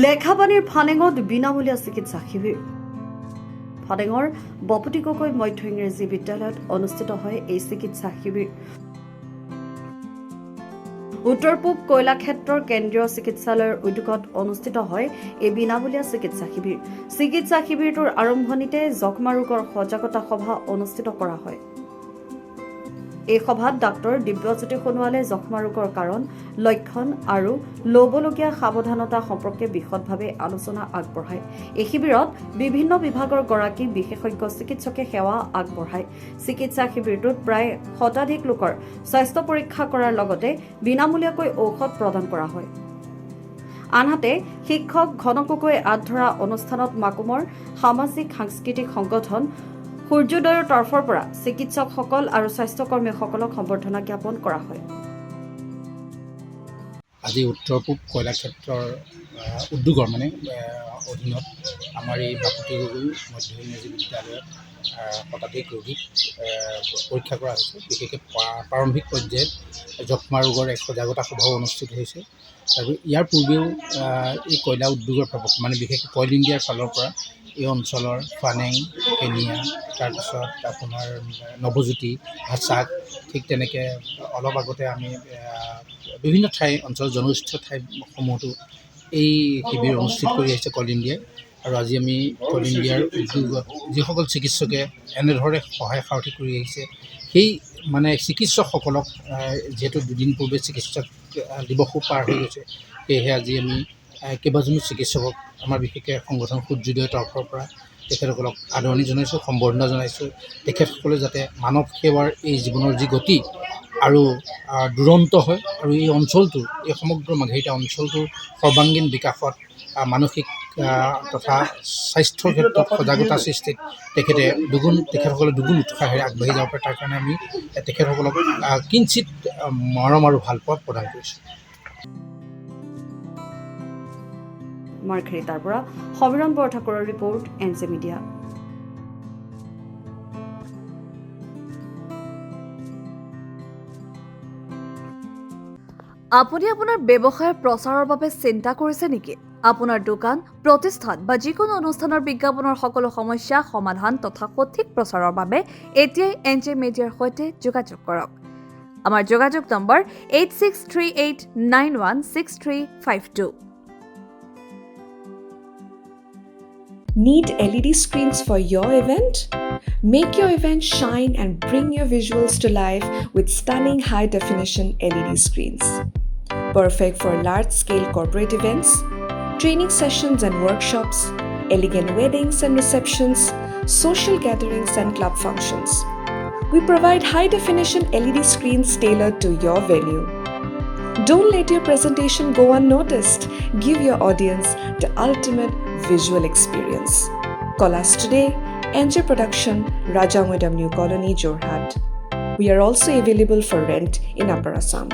লেখাপানীৰ ফানেঙত বিনামূলীয়া চিকিৎসা শিবিৰ ফানেঙৰ বপতি গগৈ মধ্য ইংৰাজী বিদ্যালয়ত অনুষ্ঠিত হয় এই চিকিৎসা শিবিৰ উত্তৰ পূব কয়লাক্ষেত্ৰৰ কেন্দ্ৰীয় চিকিৎসালয়ৰ উদ্যোগত অনুষ্ঠিত হয় এই বিনামূলীয়া চিকিৎসা শিবিৰ চিকিৎসা শিবিৰটোৰ আৰম্ভণিতে যক্ষ্মা ৰোগৰ সজাগতা সভা অনুষ্ঠিত কৰা হয় এই সভাত ডাক্তৰ দিব্যজ্যোতি সোণোৱালে যক্ষ্মা ৰোগৰ কাৰণ লক্ষণ আৰু ল'বলগীয়া সাৱধানতা সম্পৰ্কে বিশদভাৱে আলোচনা আগবঢ়ায় এই শিবিৰত বিভিন্ন বিভাগৰ গৰাকী বিশেষজ্ঞ চিকিৎসকে সেৱা আগবঢ়ায় চিকিৎসা শিবিৰটোত প্ৰায় শতাধিক লোকৰ স্বাস্থ্য পৰীক্ষা কৰাৰ লগতে বিনামূলীয়াকৈ ঔষধ প্ৰদান কৰা হয় আনহাতে শিক্ষক ঘন গগৈ আধৰা অনুষ্ঠানত মাকুমৰ সামাজিক সাংস্কৃতিক সংগঠন সূৰ্যোদয়ৰ তৰফৰ পৰা চিকিৎসকসকল আৰু স্বাস্থ্যকৰ্মীসকলক সম্বৰ্ধনা জ্ঞাপন কৰা হয় আজি উত্তৰ পূব কয়লাক্ষেত্ৰৰ উদ্যোগৰ অধীনত আমাৰ এই বাপতি গগৈ মধ্য ইংৰাজী বিদ্যালয়ত শতাধিক ৰোগীক পৰীক্ষা কৰা হৈছে বিশেষকৈ প্ৰাৰম্ভিক পৰ্যায়ত যক্ষ্মা ৰোগৰ এক সজাগতা সভাও অনুষ্ঠিত হৈছে আৰু ইয়াৰ পূৰ্বেও এই কয়লা উদ্যোগৰ বিশেষকৈ কয়ল ইণ্ডিয়াৰ ফালৰ পৰা এই অঞ্চলৰ ফানেং কেনিয়া তাৰপিছত আপোনাৰ নৱজ্যোতি হাছাক ঠিক তেনেকৈ অলপ আগতে আমি বিভিন্ন ঠাই অঞ্চলৰ জনগোষ্ঠীয় ঠাইসমূহতো এই শিবিৰ অনুষ্ঠিত কৰি আহিছে কয়ল ইণ্ডিয়াই আৰু আজি আমি কয়ল ইণ্ডিয়াৰ উদ্যোগত যিসকল চিকিৎসকে এনেধৰণে সহায় সাৰথি কৰি আহিছে সেই চিকিৎসকসকলক যিহেতু দুদিন পূৰ্বে চিকিৎসক দিৱসো পাৰ হৈ গৈছে সেয়েহে আজি আমি কেইবাজনো চিকিৎসকক আমাৰ বিশেষকৈ সংগঠন সূৰ্যোদয়ৰ তৰফৰ পৰা তেখেতসকলক আদৰণি জনাইছোঁ সম্বৰ্ধনা জনাইছোঁ তেখেতসকলে যাতে মানৱ সেৱাৰ এই জীৱনৰ যি গতি আৰু দুৰন্ত হয় আৰু এই অঞ্চলটো এই সমগ্ৰ মাঘেৰিটা অঞ্চলটোৰ সৰ্বাংগীন বিকাশত মানসিক তথা স্বাস্থ্যৰ ক্ষেত্ৰত সজাগতা সৃষ্টিত তেখেতসকলে দুগুণ উৎসাহেৰে আগবাঢ়ি যাব পাৰে তাৰ কাৰণে আমি তেখেতসকলক কিঞ্চিত মৰম আৰু ভালপোৱা প্ৰদান কৰিছোঁ মাৰ্ঘেৰিটাৰ পৰা সমীৰণ বৰঠাকুৰৰ ৰিপৰ্ট NJ মিডিয়া আপুনি আপোনাৰ ব্যৱসায়ৰ প্ৰচাৰৰ বাবে চিন্তা কৰিছে নেকি আপোনাৰ দোকান প্ৰতিষ্ঠান বা যিকোনো অনুষ্ঠানৰ বিজ্ঞাপনৰ সকলো সমস্যা সমাধান তথা সঠিক প্ৰচাৰৰ বাবে এতিয়াই NJ মিডিয়াৰ সৈতে যোগাযোগ কৰক আমাৰ যোগাযোগ number 8638916352 Need LED screens for your event? Make your event shine and bring your visuals to life with stunning high-definition LED screens. Perfect for large-scale corporate events, training sessions and workshops, elegant weddings and receptions, social gatherings and club functions. We provide high-definition LED screens tailored to your venue. Don't let your presentation go unnoticed. Give your audience the ultimate visual experience. Call us today, NJ Production, Rajamoidam New Colony, Jorhat. We are also available for rent in Upper Assam.